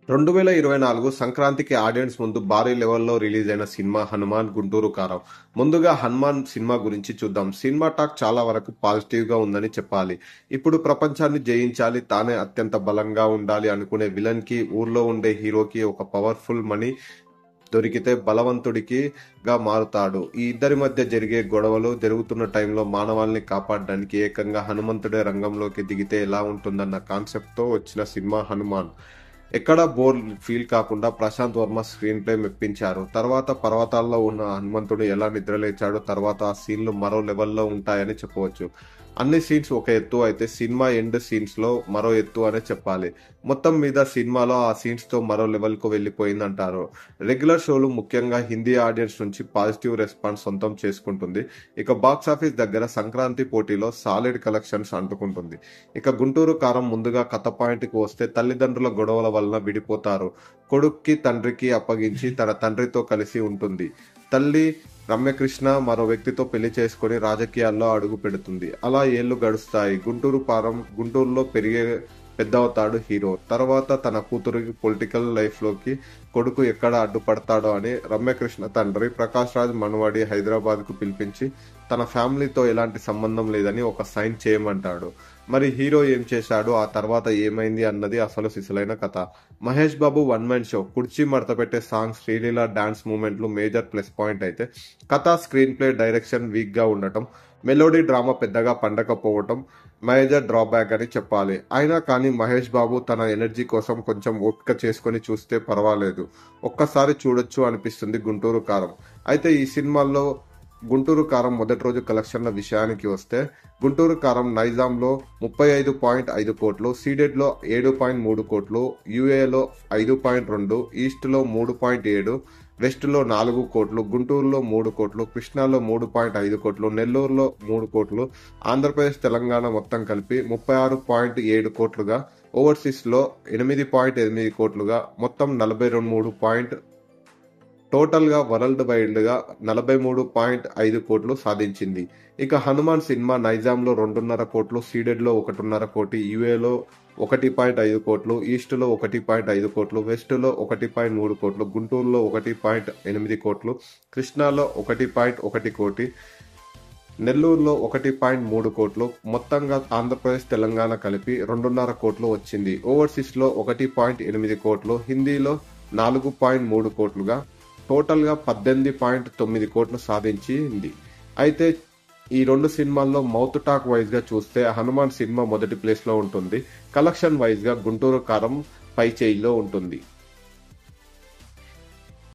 2024 సంక్రాంతికి ఆడియన్స్ ముందు భారీ లెవెల్లో రిలీజ్ అయిన సినిమా హనుమాన్ గుంటూరు కారం. ముందుగా హనుమాన్ సినిమా గురించి చూద్దాం. సినిమా టాక్ చాలా వరకు పాజిటివ్ గా ఉందని చెప్పాలి. ఇప్పుడు ప్రపంచాన్ని జయించాలి, తానే అత్యంత బలంగా ఉండాలి అనుకునే విలన్ కి ఊర్లో ఉండే హీరోకి ఒక పవర్ఫుల్ మనీ దొరికితే బలవంతుడికి గా మారుతాడు. ఈ ఇద్దరి మధ్య జరిగే గొడవలు జరుగుతున్న టైంలో మానవాల్ని కాపాడడానికి ఏకంగా హనుమంతుడే రంగంలోకి దిగితే ఎలా ఉంటుందన్న కాన్సెప్ట్ తో వచ్చిన సినిమా హనుమాన్. ఎక్కడా బోర్ ఫీల్ కాకుండా ప్రశాంత్ వర్మ స్క్రీన్ ప్లే మెప్పించారు. తర్వాత పర్వతాల్లో ఉన్న హనుమంతుడు ఎలా నిద్రలేచాడో తర్వాత ఆ సీన్లు మరో లెవెల్లో ఉంటాయని చెప్పవచ్చు. అన్ని సీన్స్ ఒక ఎత్తు అయితే సినిమా ఎండ్ సీన్స్ లో మరో ఎత్తు అనే చెప్పాలి. మొత్తం మీద సినిమాలో ఆ సీన్స్ తో మరో లెవెల్ కు వెళ్లిపోయిందంటారు. రెగ్యులర్ షోలు ముఖ్యంగా హిందీ ఆడియన్స్ నుంచి పాజిటివ్ రెస్పాన్స్ సొంతం చేసుకుంటుంది. ఇక బాక్సాఫీస్ దగ్గర సంక్రాంతి పోటీలో సాలిడ్ కలెక్షన్స్ అంటుకుంటుంది. ఇక గుంటూరు కారం ముందుగా కథ పాయింట్ కు వస్తే తల్లిదండ్రుల గొడవల వలన విడిపోతారు. కొడుక్కి తండ్రికి అప్పగించి తన తండ్రితో కలిసి ఉంటుంది. తల్లి రమ్యకృష్ణ మరో వ్యక్తితో పెళ్లి చేసుకుని రాజకీయాల్లో అడుగు పెడుతుంది. అలా ఏళ్లు గడుస్తాయి. గుంటూరులో పెద్దవుతాడు హీరో. తర్వాత తన కూతురికి పొలిటికల్ లైఫ్ లోకి కొడుకు ఎక్కడ అడ్డుపడతాడో అని రమ్యకృష్ణ తండ్రి ప్రకాష్ రాజ్ మనవడి హైదరాబాద్ కు పిలిపించి తన ఫ్యామిలీతో ఎలాంటి సంబంధం లేదని ఒక సైన్ చేయమంటాడు. మరి హీరో ఏం చేశాడు, ఆ తర్వాత ఏమైంది అన్నది అసలు సిసలైన కథ. Mahesh Babu one man show. కుర్చీ మడత పెట్టే సాంగ్, శ్రీలీల డాన్స్ మూమెంట్లు మేజర్ ప్లస్ పాయింట్ అయితే కథ, స్క్రీన్ ప్లే, డైరెక్షన్ వీక్ గా ఉండటం, మెలోడీ డ్రామా పెద్దగా పండకపోవటం మేజర్ డ్రాబ్యాక్ అని చెప్పాలి. అయినా కానీ మహేష్ బాబు తన ఎనర్జీ కోసం కొంచెం ఓపిక చేసుకుని చూస్తే పర్వాలేదు, ఒక్కసారి చూడొచ్చు అనిపిస్తుంది గుంటూరు కారం. అయితే ఈ సినిమాల్లో గుంటూరు కారం మొదటి రోజు కలెక్షన్ల విషయానికి వస్తే గుంటూరు కారం నైజాంలో 35.5 కోట్లు, సీడెడ్లో 7.3 కోట్లు, యూఏలో 5.2, ఈస్ట్లో 3.7, వెస్ట్లో 4 కోట్లు, గుంటూరులో 3 కోట్లు, కృష్ణాలో 3.5 కోట్లు, నెల్లూరులో 3 కోట్లు, ఆంధ్రప్రదేశ్ తెలంగాణ మొత్తం కలిపి 36.7 కోట్లుగా, ఓవర్సీస్లో 8.8 కోట్లుగా, మొత్తం 43 టోటల్ గా వరల్డ్ వైడ్ గా 43.5 కోట్లు సాధించింది. ఇక హనుమాన్ సినిమా నైజాంలో 2.5 కోట్లు, సీడెడ్ లో 1.5 కోటి, యూఏలో 1.5 కోట్లు, ఈస్ట్ లో 1.5 కోట్లు, వెస్ట్ లో 1.3 కోట్లు, గుంటూరులో 1.8 కోట్లు, కృష్ణాలో 1.1 కోటి, నెల్లూరులో 1.3 కోట్లు, మొత్తంగా ఆంధ్రప్రదేశ్ తెలంగాణ కలిపి 2.5 కోట్లు వచ్చింది. ఓవర్సీస్ లో 1.8 కోట్లు, హిందీలో 4.3 కోట్లుగా టోటల్ గా 18.9 కోట్లు సాధించింది. అయితే ఈ రెండు సినిమాల్లో మౌత్ టాక్ వైజ్ గా చూస్తే హనుమాన్ సినిమా మొదటి ప్లేస్ లో ఉంటుంది. కలెక్షన్ వైజ్ గా గుంటూరు కారం పై చేయిలో ఉంటుంది.